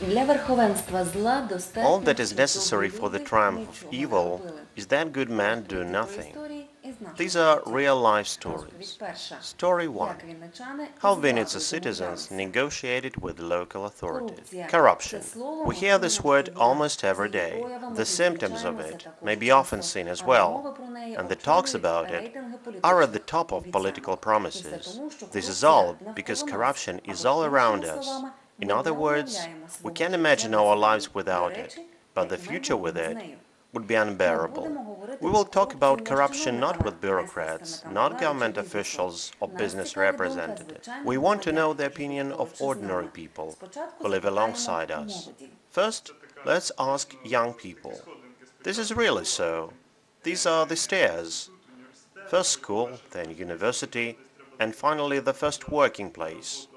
All that is necessary for the triumph of evil is that good men do nothing. These are real-life stories. Story 1. How Vinnytsia citizens negotiated with local authorities. Corruption. We hear this word almost every day. The symptoms of it may be often seen as well, and the talks about it are at the top of political promises. This is all because corruption is all around us. In other words, we can imagine our lives without it, but the future with it would be unbearable. We will talk about corruption not with bureaucrats, not government officials or business representatives. We want to know the opinion of ordinary people who live alongside us. First, let's ask young people. This is really so. These are the stairs. First school, then university, and finally the first working place.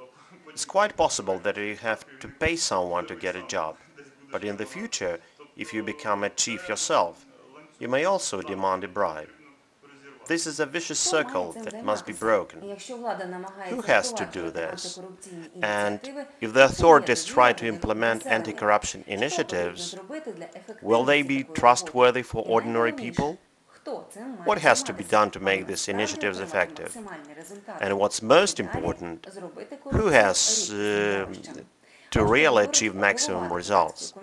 It's quite possible that you have to pay someone to get a job, but in the future, if you become a chief yourself, you may also demand a bribe. This is a vicious circle that must be broken. Who has to do this? And if the authorities try to implement anti-corruption initiatives, will they be trustworthy for ordinary people? What has to be done to make these initiatives effective? And what's most important, who has to really achieve maximum results,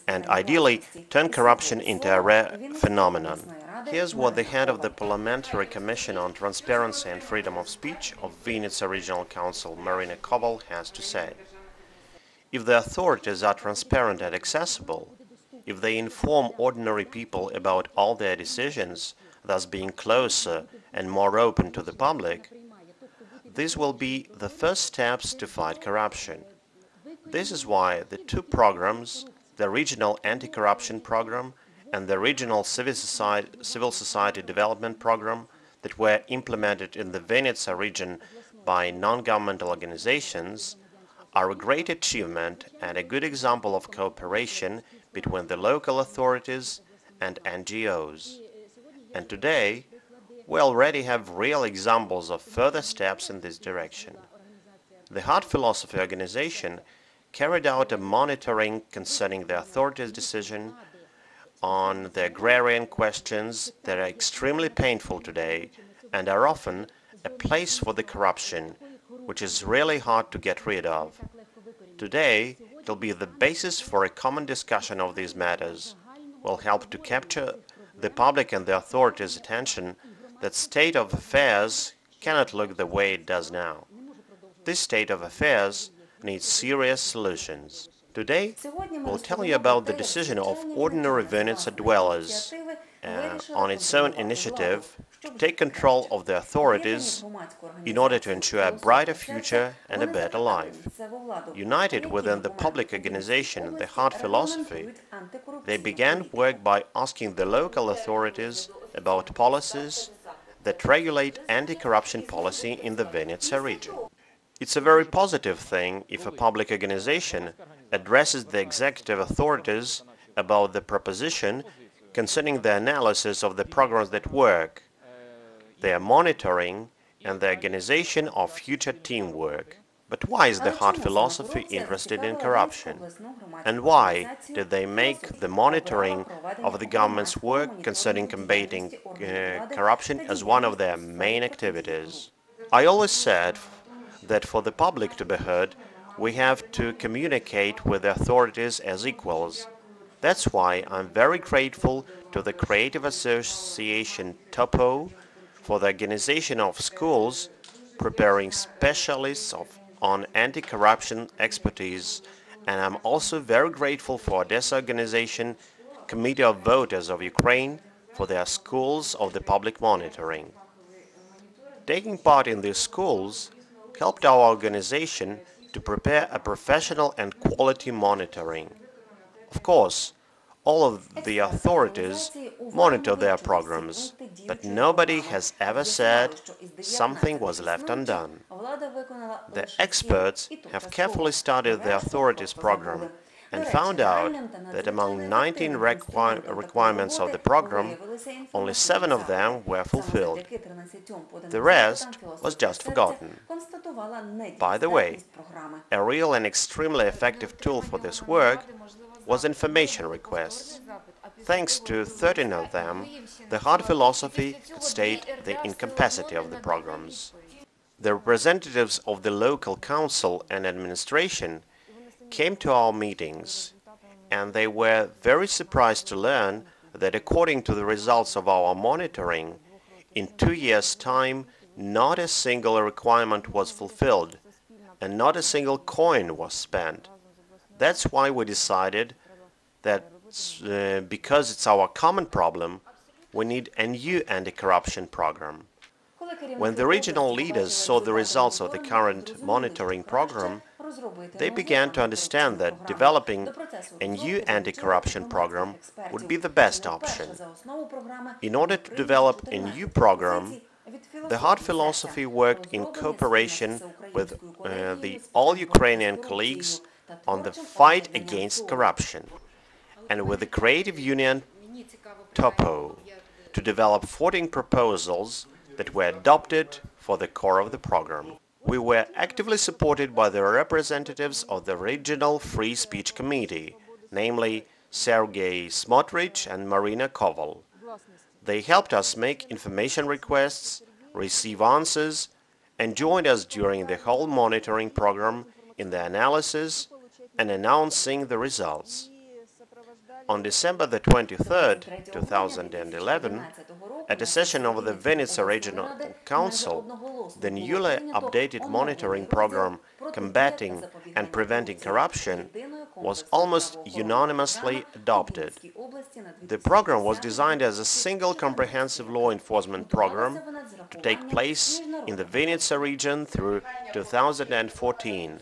and ideally turn corruption into a rare phenomenon? Here's what the head of the Parliamentary Commission on Transparency and Freedom of Speech of Vinnytsia Regional Council, Marina Koval, has to say. If the authorities are transparent and accessible, if they inform ordinary people about all their decisions, thus being closer and more open to the public, these will be the first steps to fight corruption. This is why the two programs, the Regional Anti-Corruption Program and the Regional Civil Society Development Program that were implemented in the Vinnytsia region by non-governmental organizations, are a great achievement and a good example of cooperation between the local authorities and NGOs. And today, we already have real examples of further steps in this direction. The Hard Philosophy organization carried out a monitoring concerning the authorities' decision on the agrarian questions that are extremely painful today and are often a place for the corruption, which is really hard to get rid of. Today, it will be the basis for a common discussion of these matters, will help to capture the public and the authorities' attention that state of affairs cannot look the way it does now. This state of affairs needs serious solutions. Today, we'll tell you about the decision of ordinary Vinnytsia dwellers on its own initiative to take control of the authorities in order to ensure a brighter future and a better life. United within the public organization, the Hard Philosophy, they began work by asking the local authorities about policies that regulate anti-corruption policy in the Vinnytsia region. It's a very positive thing if a public organization addresses the executive authorities about the proposition concerning the analysis of the programs that work, their monitoring, and the organization of future teamwork. But why is the Hard Philosophy interested in corruption? And why did they make the monitoring of the government's work concerning combating corruption as one of their main activities? I always said that for the public to be heard, we have to communicate with the authorities as equals. That's why I'm very grateful to the Creative Association Topo for the organization of schools preparing specialists on anti-corruption expertise, and I'm also very grateful for Odessa organization Committee of Voters of Ukraine for their schools of the public monitoring. Taking part in these schools helped our organization to prepare a professional and quality monitoring. Of course, all of the authorities monitor their programs, but nobody has ever said something was left undone. The experts have carefully studied the authorities' program and found out that among 19 requirements of the program, only 7 of them were fulfilled. The rest was just forgotten. By the way, a real and extremely effective tool for this work was information requests. Thanks to 13 of them, the hard philosophy could state the incapacity of the programs. The representatives of the local council and administration came to our meetings, and they were very surprised to learn that according to the results of our monitoring, in 2 years' time, not a single requirement was fulfilled, and not a single coin was spent. That's why we decided that because it's our common problem, we need a new anti-corruption program. When the regional leaders saw the results of the current monitoring program, they began to understand that developing a new anti-corruption program would be the best option. In order to develop a new program, the hard philosophy worked in cooperation with the all-Ukrainian colleagues on the fight against corruption, and with the creative union Topo to develop 14 proposals that were adopted for the core of the program. We were actively supported by the representatives of the Regional Free Speech Committee, namely Sergei Smotrich and Marina Koval. They helped us make information requests, receive answers, and joined us during the whole monitoring program in the analysis and announcing the results. On December the 23rd, 2011, at a session of the Vinnytsia Regional Council, the newly updated monitoring program Combating and Preventing Corruption was almost unanimously adopted. The program was designed as a single comprehensive law enforcement program to take place in the Vinnytsia region through 2014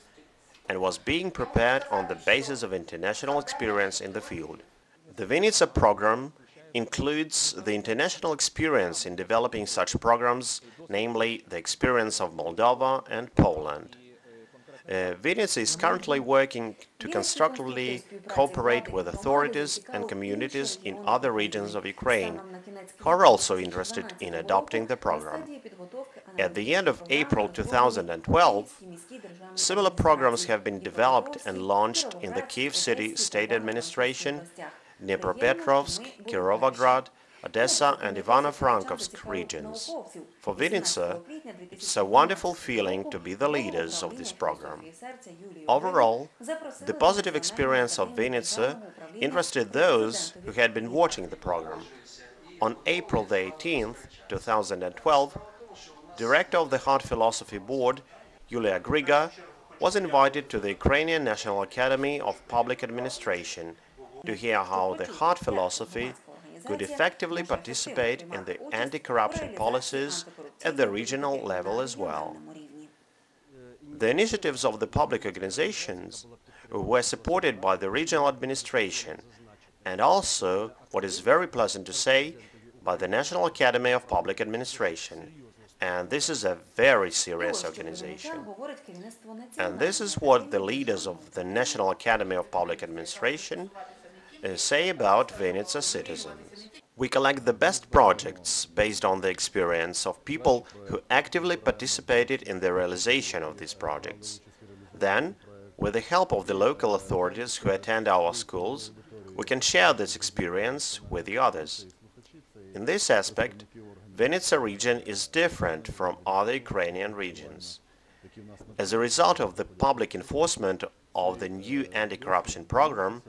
and was being prepared on the basis of international experience in the field. The Vinnytsia program includes the international experience in developing such programs, namely the experience of Moldova and Poland. Vinnytsia is currently working to constructively cooperate with authorities and communities in other regions of Ukraine, who are also interested in adopting the program. At the end of April 2012, similar programs have been developed and launched in the Kyiv City State Administration, Dnipropetrovsk, Kirovograd, Odessa and Ivano-Frankivsk regions. For Vinnytsia, it's a wonderful feeling to be the leaders of this program. Overall, the positive experience of Vinnytsia interested those who had been watching the program. On April the 18th, 2012, Director of the Hard Philosophy Board, Yulia Griga, was invited to the Ukrainian National Academy of Public Administration to hear how the hard philosophy could effectively participate in the anti-corruption policies at the regional level as well. The initiatives of the public organizations were supported by the regional administration and also, what is very pleasant to say, by the National Academy of Public Administration. And this is a very serious organization. And this is what the leaders of the National Academy of Public Administration say about Vinnytsia citizens. We collect the best projects based on the experience of people who actively participated in the realization of these projects. Then, with the help of the local authorities who attend our schools, we can share this experience with the others. In this aspect, Vinnytsia region is different from other Ukrainian regions. As a result of the public enforcement of the new anti-corruption program,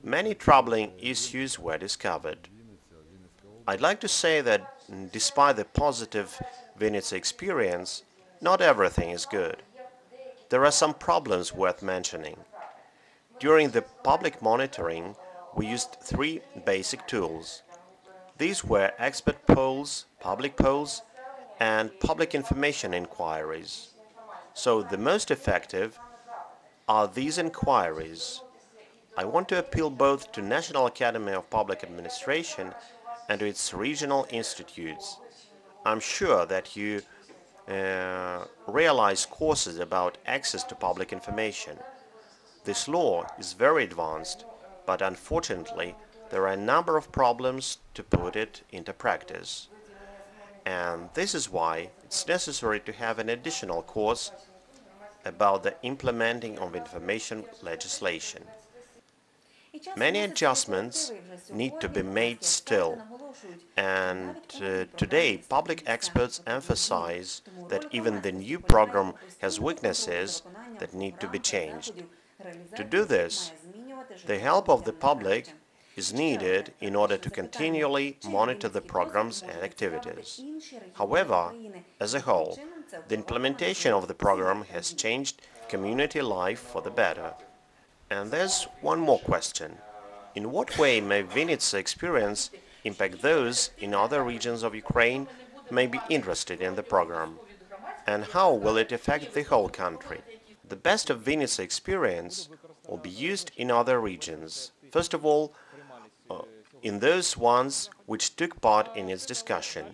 many troubling issues were discovered. I'd like to say that despite the positive Vinnytsia experience, not everything is good. There are some problems worth mentioning. During the public monitoring, we used 3 basic tools. These were expert polls, public polls, and public information inquiries. So the most effective are these inquiries. I want to appeal both to National Academy of Public Administration and to its regional institutes. I'm sure that you realize courses about access to public information. This law is very advanced, but unfortunately there are a number of problems to put it into practice. And this is why it's necessary to have an additional course about the implementing of information legislation. Many adjustments need to be made still, and today public experts emphasize that even the new program has weaknesses that need to be changed. To do this, the help of the public is needed in order to continually monitor the programs and activities. However, as a whole, the implementation of the program has changed community life for the better. And there's one more question. In what way may Vinnytsia experience impact those in other regions of Ukraine who may be interested in the program? And how will it affect the whole country? The best of Vinnytsia experience will be used in other regions. First of all, in those ones which took part in its discussion.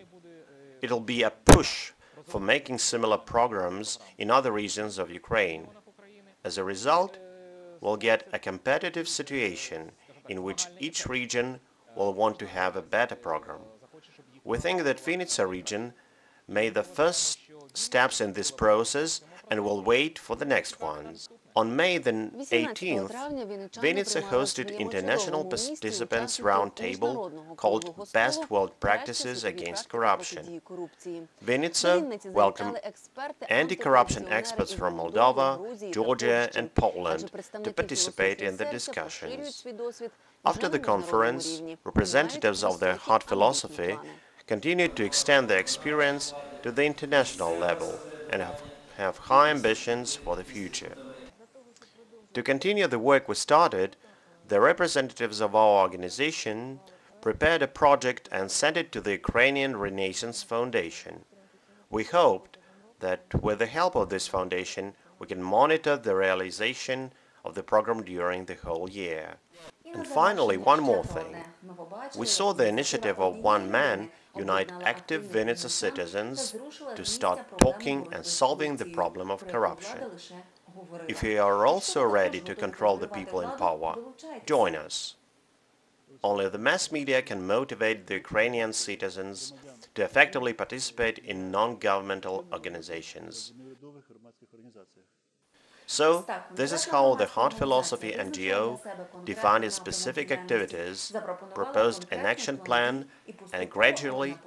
It'll be a push for making similar programs in other regions of Ukraine. As a result, we'll get a competitive situation in which each region will want to have a better program. We think that Vinnytsia region made the first steps in this process and will wait for the next ones. On May the 18th, Vinnytsia hosted International Participants Roundtable called Best World Practices Against Corruption. Vinnytsia welcomed anti-corruption experts from Moldova, Georgia and Poland to participate in the discussions. After the conference, representatives of the hard philosophy continued to extend their experience to the international level and have high ambitions for the future. To continue the work we started, the representatives of our organization prepared a project and sent it to the Ukrainian Renaissance Foundation. We hoped that with the help of this foundation we can monitor the realization of the program during the whole year. And finally, one more thing. We saw the initiative of one man unite active Vinnytsia citizens to start talking and solving the problem of corruption. If you are also ready to control the people in power, join us. Only the mass media can motivate the Ukrainian citizens to effectively participate in non-governmental organizations. So, this is how the Hard Philosophy NGO defined its specific activities, proposed an action plan, and gradually,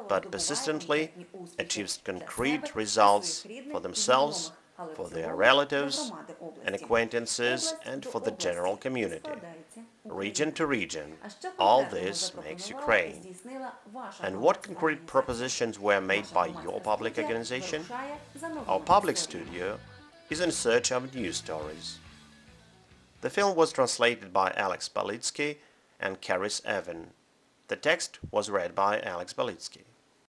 but persistently, achieves concrete results for themselves, for their relatives and acquaintances, and for the general community. Region to region, all this makes Ukraine. And what concrete propositions were made by your public organization? Our public studio is in search of news stories. The film was translated by Alex Balitsky and Karis Evan. The text was read by Alex Balitsky.